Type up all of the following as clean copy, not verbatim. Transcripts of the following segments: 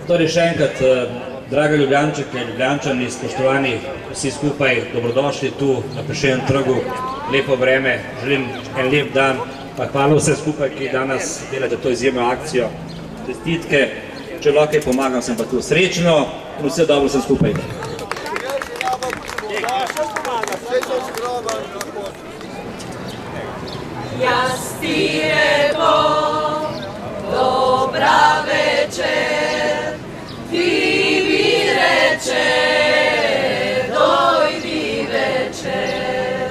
Torej še enkrat, draga Ljubljančanke, Ljubljančani, spoštovani vsi skupaj, dobrodošli tu na Prešernovem trgu, lepo vreme, želim en lep dan, pa hvala vse skupaj, ki danes delate to izjemno akcijo. Čestitke, če lahko pomagam, sem pa tu srečno in vse dobro vse skupaj. Jaz ti reko, dobra večer, ti mi reče, dojdi večer,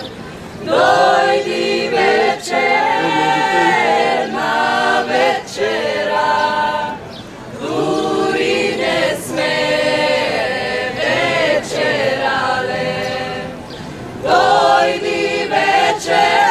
dojdi večer na večera, duri ne sme večerale, dojdi večer.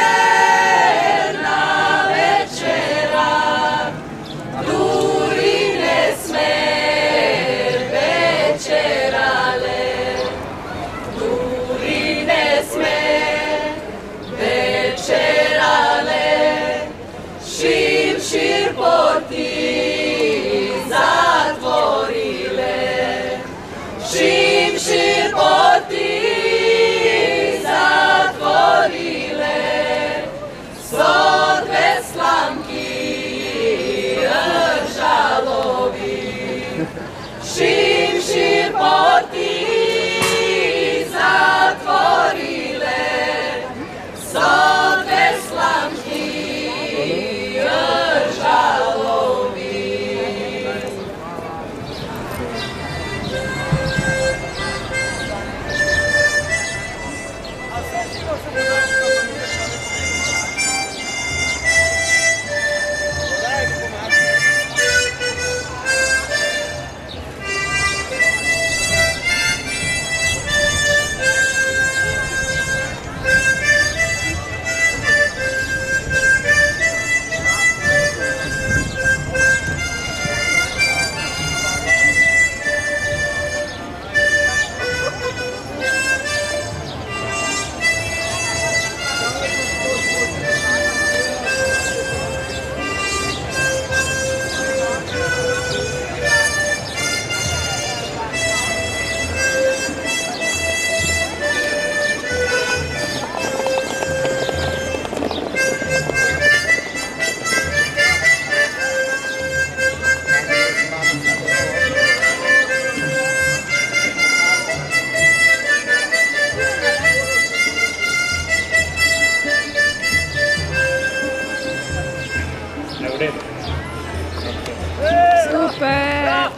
Super!